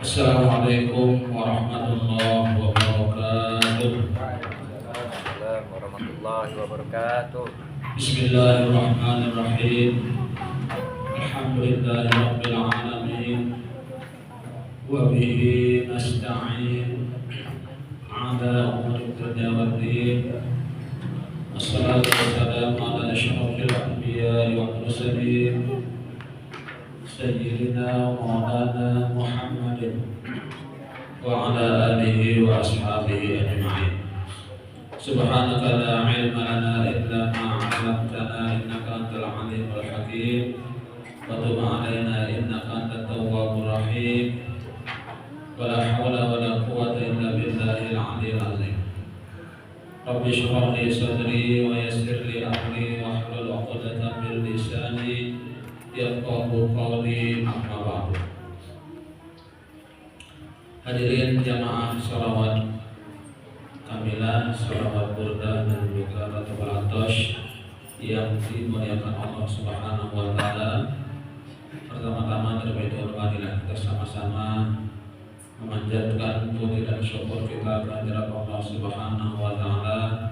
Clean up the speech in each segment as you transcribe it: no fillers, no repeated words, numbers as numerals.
Assalamualaikum warahmatullahi wabarakatuh. Waalaikumsalam warahmatullahi wabarakatuh. Bismillahirrahmanirrahim. Alhamdulillahirabbil alamin. Wa bihi nasta'in 'ala umuri dunya waddin. Wassalatu wassalamu ala asyrafil anbiya'i wal mursalin. Sayyidina wa maulana Muhammadin wa ala alihi wa ashabihi ajma'in. Subhanaka la ilma lana illa ma 'allamtana innaka antal alimul hakim. Wa tub 'alaina innaka antat tawwabur rahim. Wa la hawla wa la quwwata illa billahil 'aliyyil 'azim. Rabbi shrah li sadri wa yassir li amri wa hlul 'uqdatam min lisani yafqahu qawli, amma ba'du. Hadirin jamaah sholawat kamilah, sholawat burdah dan juga ratibul atosh yang dimuliakan Allah Subhanahu wa taala. Pertama-tama terlebih dahulu marilah kita sama-sama memanjatkan puji dan syukur kita kehadirat Allah Subhanahu wa taala,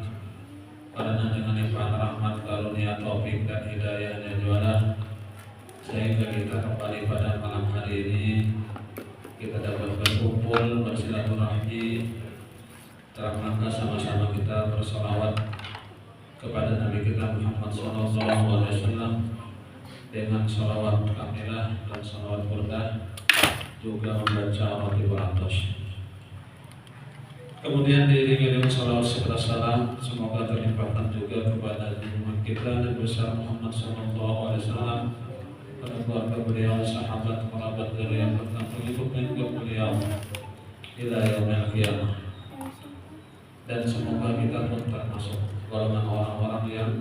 karena dengan limpahan rahmat, karunia, taufik dan hidayahnya juara sehingga kita kembali pada malam hari ini kita dapat berkumpul bersilaturahmi dalam rangka sama-sama kita bersolawat kepada Nabi kita Muhammad SAW dengan sholawat kamilah dan sholawat burdah, juga membaca ratibul atosh. Kemudian diiringi dengan sholawat serta salam semoga terlimpahkan juga kepada junjungan kita Nabi besar Muhammad SAW, pada keluarga beliau, sahabat, kerabat beliau, serta pengikut beliau ila yaumil qiyamah. Dan semoga kita pun termasuk golongan orang-orang yang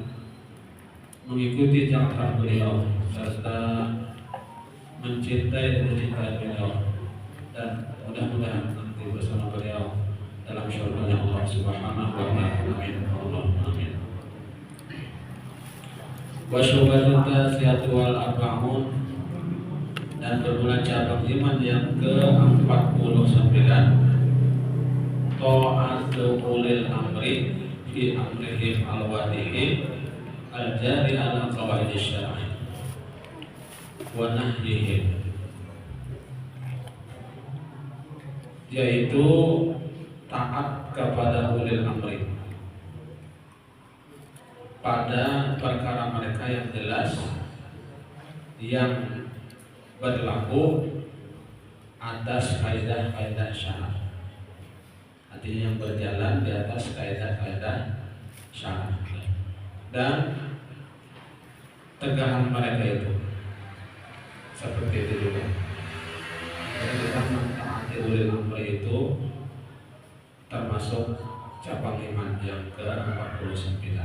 mengikuti jangkar beliau serta mencintai dan mencintai beliau, dan mudah-mudahan nanti bersama beliau dalam syurga Allah Subhanahu wa taala. Amin. Allah amin. Wa syubatun tasiyatu wal arba'un, dan bermula cabang iman yang ke-49, ta'atu ulil amri fi amrihim al-wadihi al-jari ala qawaidis syar'i wa nahyihim, yaitu taat kepada ulil amri pada perkara mereka yang jelas yang berlaku atas kaidah-kaidah syar'i, artinya yang berjalan di atas kaidah-kaidah syar'i, dan tegahan mereka itu seperti itu juga. Jadi kita mentaati ulil amri itu termasuk cabang iman yang ke-49.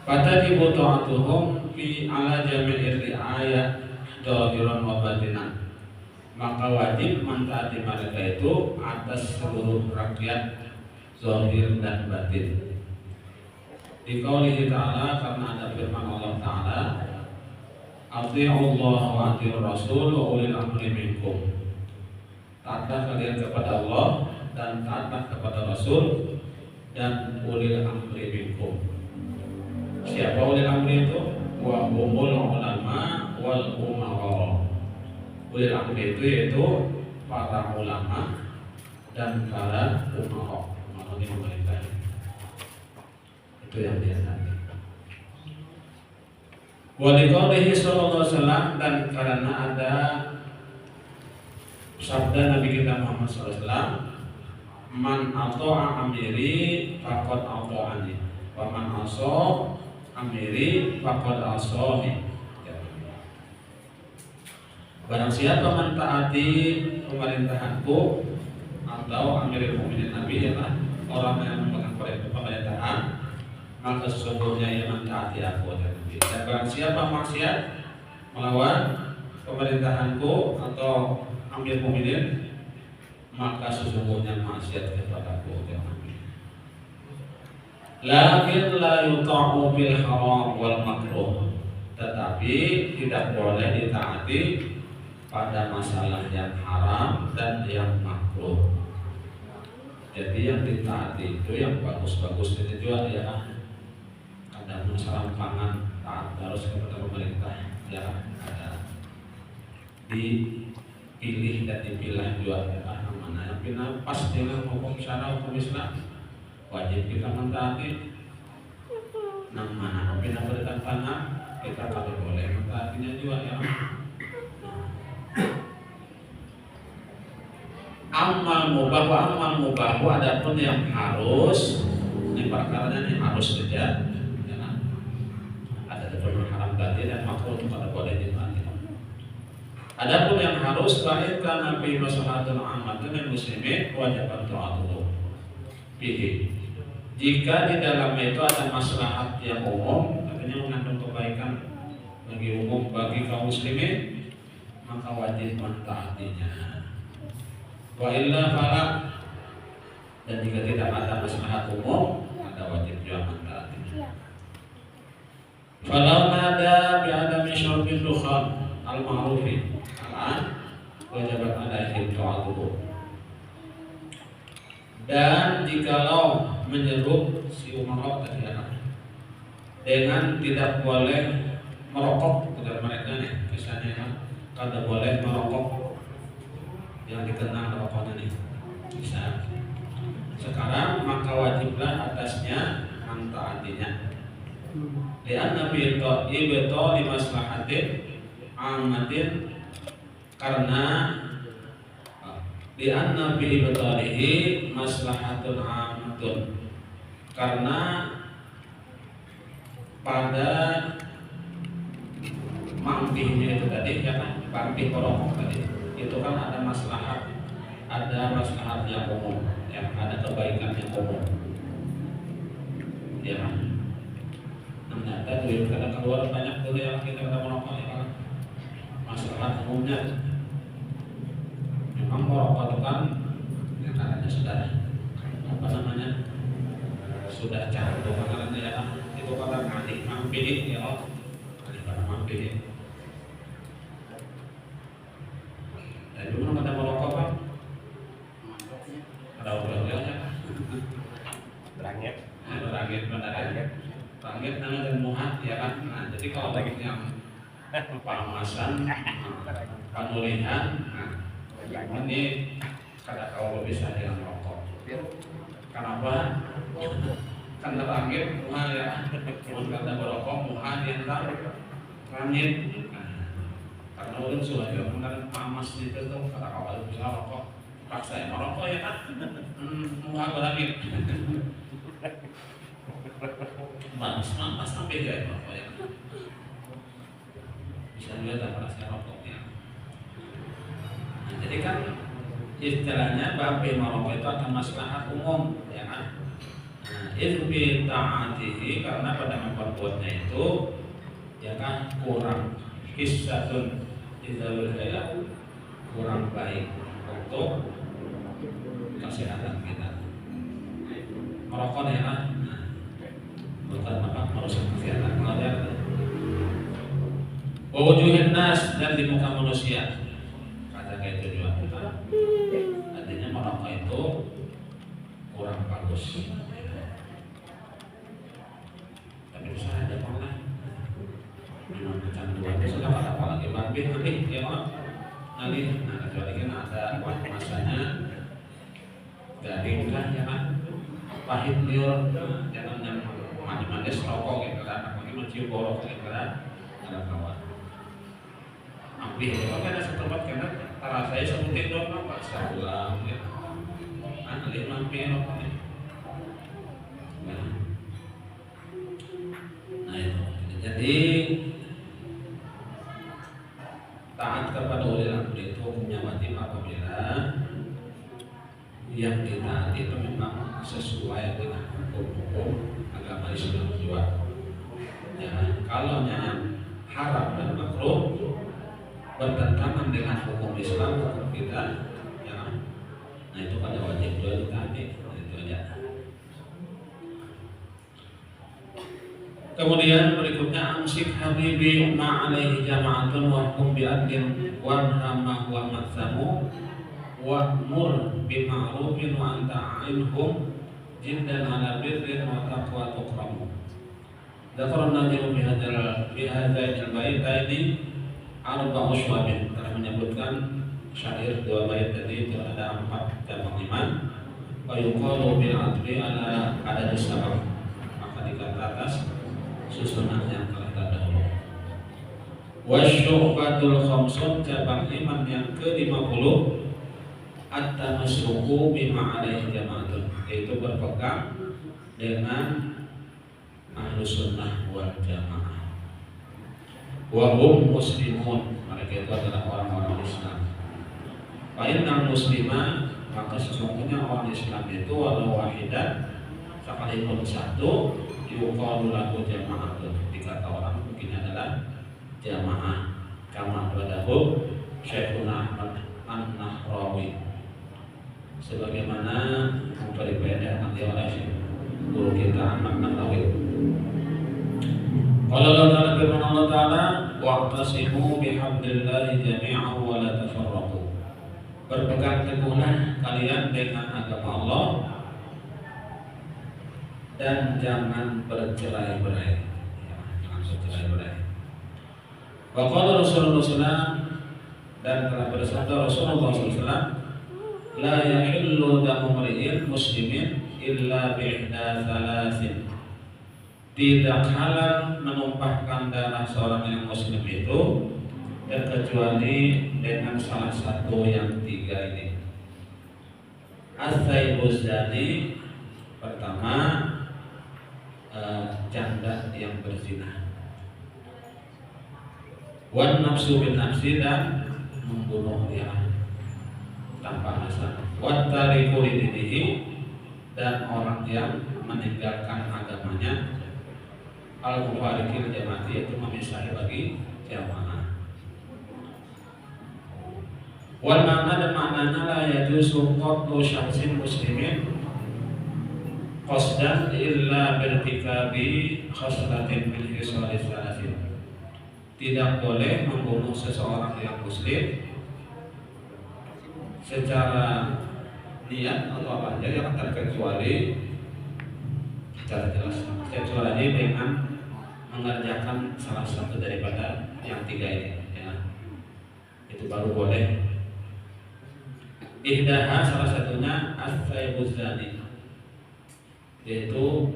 Fatajibu ta'atuhum fi ala jami'ir ri'ayah dhahiran wa batinan, maka wajib mentaati mereka itu atas seluruh rakyat zahir dan batin. Di qaulihi ta'ala, karena ada firman Allah Ta'ala, Ati'ullah wa ati'ur rasul wa ulil amri minkum, taatlah kalian kepada Allah dan taatlah kepada Rasul dan ulil amri minkum. Siapa ulil amri itu? Wa humul ulama wal umara. Ulil amri itu yaitu para ulama dan para umara. Umara ini pemerintah. Itu yang dia tadi. Wa liqaulihi sallallahu alaihi wasallam, dan karena ada sabda Nabi kita Muhammad SAW, man ata'a amiri faqad ata'ani wa man asa amiri faqad asani. Barang siapa mentaati pemerintahanku atau amirul mukminin Nabi, adalah orang yang memegang pemerintahan, maka sesungguhnya ia mentaati aku. Dan barang siapa maksiat melawan pemerintahanku atau amir mukminin, maka sesungguhnya maksiat kepadaku. Lakin la yuta'u bil haram wal makruh, tetapi tidak boleh ditaati pada masalah yang haram dan yang makruh. Jadi yang ditaati itu yang bagus-bagus itu juga ya. Ada masalah pangan taat harus kepada pemerintah ya. Ada dipilih dan dipilah juga ya. Mana yang pilih pas dengan hukum syara hukum Islam wajib kita mentaati. Mana yang bertentangan kita tidak boleh mentaatinya juga ya. Amal mubah adapun yang harus ini perkaranya yang harus saja ya. Ada yang haram tadi dan makruh pada boleh dimakan. Adapun yang harus baik karena fi maslahatul ammatin lil muslimin wajib ta'atuhu bihi. Jika di dalamnya itu ada maslahat yang umum, artinya mengandung kebaikan bagi umum bagi kaum muslimin, maka wajib mentaatinya. Wa illa fala, dan jika tidak ada maslahat umum, maka wajib juga mentaatinya. Falau nada bi adami syurbil dukhan al-ma'rufi wajibat alaihi ta'atuhu. Dan jikalau menyeru si umar tadi dengan tidak boleh merokok kepada mereka nih, misalnya kada boleh merokok yang dikenal rokoknya nih bisa sekarang, maka wajiblah atasnya mentaatinya. Lianna fi ibtali maslahatin ammatin, karena lianna fi ibtalihi maslahatun ammatun, karena pada mampihnya itu tadi ya kan, mampih merokok tadi itu kan ada maslahat yang umum ya, ada kebaikan yang umum ya kan. Ternyata duit kada keluar banyak dulu yang kita merokok ya kan, maslahat umumnya. Memang merokok itu kan ya karena sudah apa namanya sudah candu makanan ya kan, itu kata mampih ya kan, karena mampih. Dan dulu pada merokok kan ada obat-obatnya Rangit dan muhat ya kan. Nah, jadi kalau yang pangmasan, penulisan, ini kada kalau bisa dengan merokok. Kenapa? Karena rangit muhat ya, karena merokok muhat yang tak rangit. Karena udah sudah kan pamas itu tuh kata kalau bisa rokok paksa yang merokok ya kan, muhat rangit. Mas sampai gak rokok ya, bisa juga tak perasaan rokoknya. Nah, jadi kan istilahnya babi merokok itu akan maslahat umum ya kan. Nah, izbi ta'atihi, karena pada memperbuatnya itu ya kan kurang hisatun idawil hayat, kurang baik untuk kesehatan kita. Merokok ya kan, bukan apa merusak kesehatan kalau dia wujudin nas, dan di muka manusia kata kayak itu juga artinya merokok itu kurang bagus. Tapi bisa ada pernah memang kecanduan itu sudah apa lagi babi ya kan nanti, nah kecuali kan ada waktu masanya garing kan ya kan, pahit liur, jangan yang manis rokok gitu kan, apalagi mencium borok gitu kan, ada kawan ambil itu kan ada setempat kan, cara saya sebutin dong apa sebulan gitu, nanti mampir rokoknya. Nah itu, jadi taat kepada ulil amri itu hukumnya wajib apabila yang ditaati itu memang sesuai dengan hukum agama Islam juga. Ya, kalau yang haram dan makruh bertentangan dengan hukum Islam, hukum kita, ya, nah itu pada wajib juga ditaati. Itu aja. Kemudian berikutnya amsik habibi ma alaihi jama'atun wa hum bi adlin wa ma huwa ma'samu wa mur bi ma'rufin wa anta a'inhum jiddan ala birrin wa taqwa tukramu. Dzakara an-Nawawi fi hadzal baitaini arba'u syu'abin, telah menyebutkan syair dua bait tadi itu ada 4 cabang iman. Wa yuqalu bil adli ala adadis sabab, maka dikata atas susunan yang telah terdahulu. Wasyu'batul khamsun, cabang iman yang ke-50, at-tamassuku bima alaihi jama'atun, yaitu berpegang dengan ahlus sunnah wal jamaah. Wa hum muslimun, mereka itu adalah orang-orang Islam. Fa innal muslima, maka sesungguhnya orang Islam itu walau wahidan, sekalipun satu, yuqalu lahu jama'atun, dikata orang mungkin adalah jamaah, kama badahu Syekhuna Ahmad An-Nahrawi, sebagaimana memperibadah nanti oleh guru kita Ahmad Nahrawi. Qala Allah Ta'ala, firman Allah Ta'ala, wa'tasimu bihablillahi jami'an wa la tafarraqu, berpegang teguhlah kalian dengan agama Allah dan jangan bercerai-berai, jangan bercerai-berai. Wa qala Rasulullah SAW, dan telah bersabda Rasulullah SAW, la yahillu damu mri'in muslimin illa bi'ihda thalathin, tidak halal menumpahkan darah seorang yang muslim itu kecuali dengan salah satu yang 3 ini. As-sayyibuz zani, pertama janda yang berzina, wan nafsu bin nafsi, dan membunuh yang tanpa alasan, wat tariku lidinihi, dan orang yang meninggalkan agamanya, al mufarikil jamaati, itu memisahi bagi jamaah. Wal makna, dan maknanya la yajuzu qatlu syahsin muslimin qasdan illa birtikabi khaslatin min khisalis salasin, tidak boleh membunuh seseorang yang muslim secara niat atau apa aja yang terkecuali secara jelas, kecuali dengan mengerjakan salah satu daripada yang 3 ini, ya. Itu baru boleh. Ihdaha, salah satunya as-sayyibuz zani, yaitu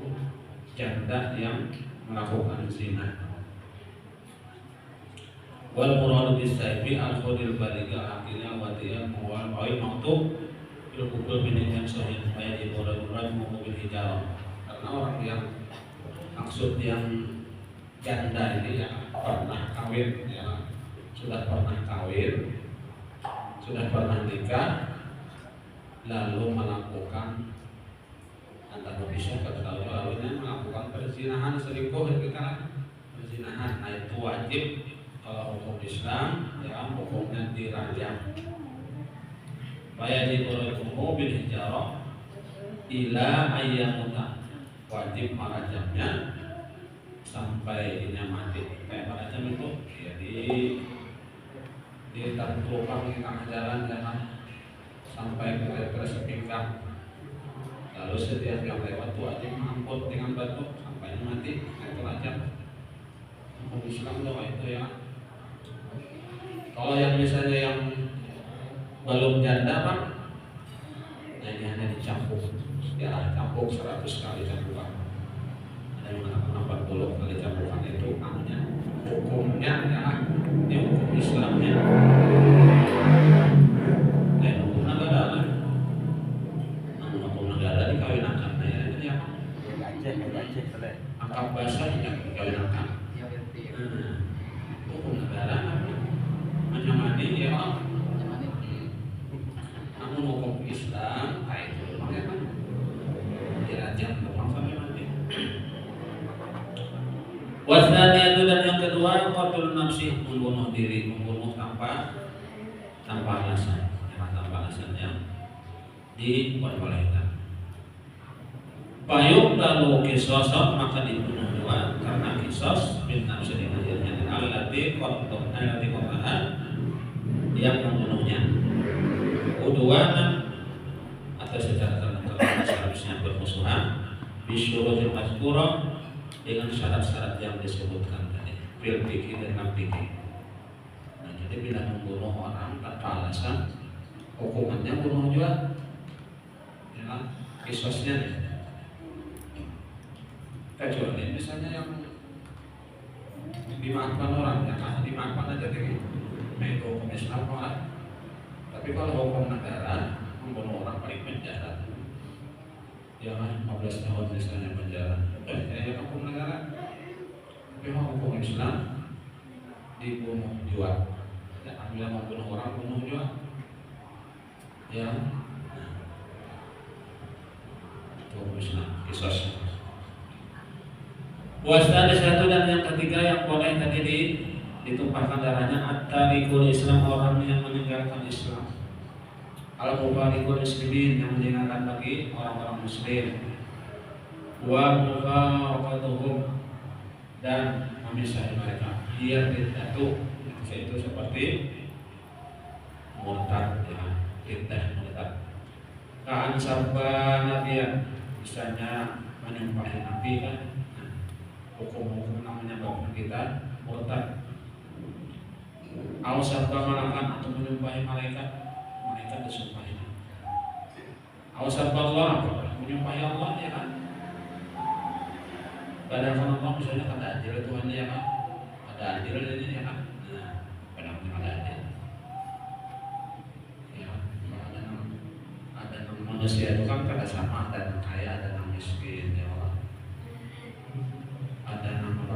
janda yang melakukan zina. Wal muradu bis-sayfi al-khudil baligha akhirnya wa tiya mawal awi maktub bil hukul bin yang sahih supaya dimurad-murad mobil hijarah. Karena orang yang maksud yang janda ini yang pernah kawin, ya, sudah pernah kawin, sudah pernah nikah, lalu melakukan antara bisa ketahui lalunya melakukan perzinahan, selingkuh, kita perzinahan, nah itu wajib kalau hukum Islam, ya, hukumnya dirajam. Wajib berhukum bil hijarah ila ayyamuta, wajib merajamnya sampai dia mati. Kayak merajam itu, jadi ditentukan di tengah jalan, jangan sampai ke sepinggang. Lalu setiap yang lewat itu wajib mengangkut dengan batu sampai mati. Nah, itu rajam. Hukum Islam itu, ya. Kalau yang misalnya yang belum janda, Pak, nah ini hanya dicampur, ya, campur 100 kali campuran. Ada yang mengatakan 40 kali campuran, itu namanya hukumnya, ya, ini hukum Islamnya. Hukum negara lah. Namun hukum negara dikawinakan, nah ya, ini apa? Akad basah yang dikawinakan. Hukum negara menyamani, ya. Namun hukum Islam, nah itu memangnya kan dirajam teman sampai mati. Wasdanya itu, dan yang kedua qatlun nafsi, membunuh diri, membunuh tanpa alasan, ya, tanpa alasan yang diperbolehkan. Payung lalu kisosok maka dibunuh dua karena kisos bin nafsi dengan dirinya alati kotahan yang membunuhnya. Udwana atau secara terang seharusnya bermusuhan bisyurutil mazkurah dengan syarat-syarat yang disebutkan tadi. Bil fikih dengan fikih. Nah, jadi bila membunuh orang tanpa alasan hukumannya bunuh juga. Ya, kisosnya kecuali misalnya yang dimaafkan orang, yang dimaafkan aja deh, itu hukum Islam orang. Tapi kalau hukum negara membunuh orang paling penjara, ya 15 tahun misalnya penjara, ya hukum negara. Tapi hukum Islam dibunuh juga. Ya, bila membunuh orang bunuh juga. Ya, hukum Islam kisah. Wasada satu dan yang ketiga yang boleh tadi ditumpahkan darahnya at-tarikul Islam orang yang meninggalkan Islam. Al-mufarikul muslimin yang meninggalkan bagi orang-orang muslim. Wa mufaraqatuhum dan memisah mereka. Ia itu seperti murtad ya, fitnah murtad. Kaan sabba nabiya misalnya menyumpahi nabi kan. Hukum-hukum namanya bapak kita murtad. Awsabba malakan atau menyumpahi malaikat disumpahi. Awsabba Allah menyumpahi Allah ya kan. Padahal Allah misalnya kata adil Tuhan ya kan. Ada adil ini ya kan. Nah, padahal ada adil. Ya, ada manusia itu kan kada sama, ada yang kaya, ada yang miskin ya Allah. Ada enam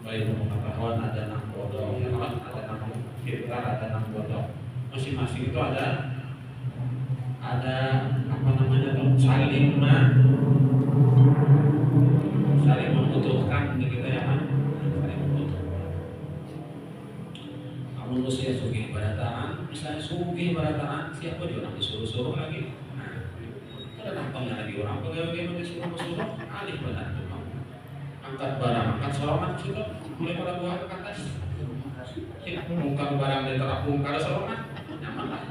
baik pengetahuan, ada enam bodoh, ya kan? Ada enam pintar, ada enam bodoh. Masing-masing itu ada apa namanya tuh saling membutuhkan gitu ya kan? Saling membutuhkan. Kamu manusia sugih pada tangan, misalnya sugih pada tangan, siapa dia orang disuruh-suruh lagi? Nah, ada nampaknya lagi orang pegawai disuruh-suruh, alih benar tuh. Angkat barang, angkat sorongan juga mulai pada buah ke atas. Bukan barang dari terapung kada sorongan, nyaman lah.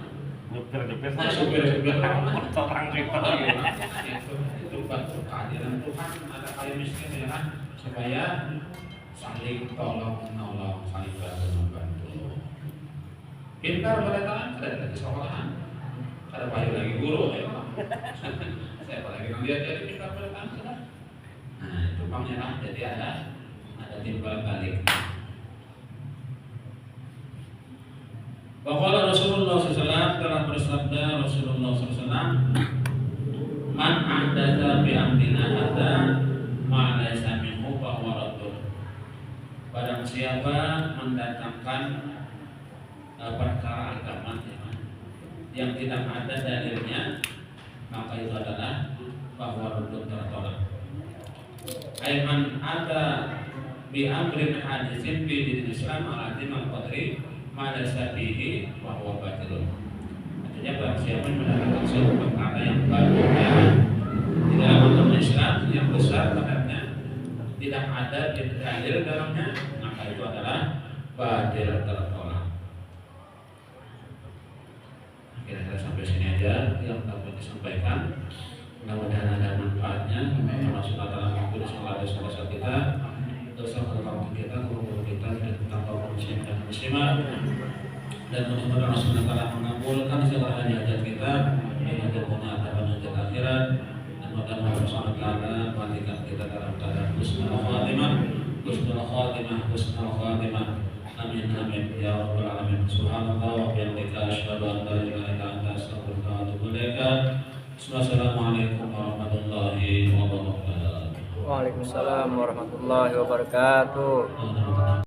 Supir orang repot itu bantu kehadiran Tuhan ada kaya miskin ya kan, supaya saling tolong menolong, saling bantu membantu. Pintar pada tangan, kada lagi sekolahan, kada payu lagi guru ya. Saya apalagi dia jadi pintar pada tangan sudah. Nah itu pangeran, jadi ada timbal balik. Bahwa Rasulullah SAW telah bersabda, Rasulullah SAW, man ahdatsa bi amrina hadza ma laysa minhu fa huwa raddun. Barang siapa mendatangkan perkara agama yang tidak ada dalilnya, maka itu adalah bahwa raddun tertolak. Aiman ada bi amrin hadisin bi dinil Islam al-azim al-qadri ma laysa bihi wa huwa batilun. Artinya barang siapa mendapatkan suatu perkara yang baru di dalam agama Islam yang besar terhadapnya tidak ada dalil dalamnya, maka itu adalah batil tertolak. Kira-kira sampai sini aja yang dapat disampaikan. Mudah-mudahan ada manfaatnya. Termasuk dalam waktu sholat dosa kita, dosa kesalahan kita, guru kita, dan tentang kaum muslim dan muslimah. Dan mudah-mudahan Allah SWT mengabulkan segala hajat kita, hajat dunia dan hajat akhirat. Dan mudah-mudahan Allah SWT menggantikan kita dalam keadaan husnul khatimah, husnul khatimah, husnul khatimah. Amin amin ya rabbal alamin. Subhanallah wa bihamdika asyhadu an la ilaha illa anta astaghfiruka wa atubu ilaik. Assalamualaikum warahmatullahi wabarakatuh. Waalaikumsalam warahmatullahi wabarakatuh.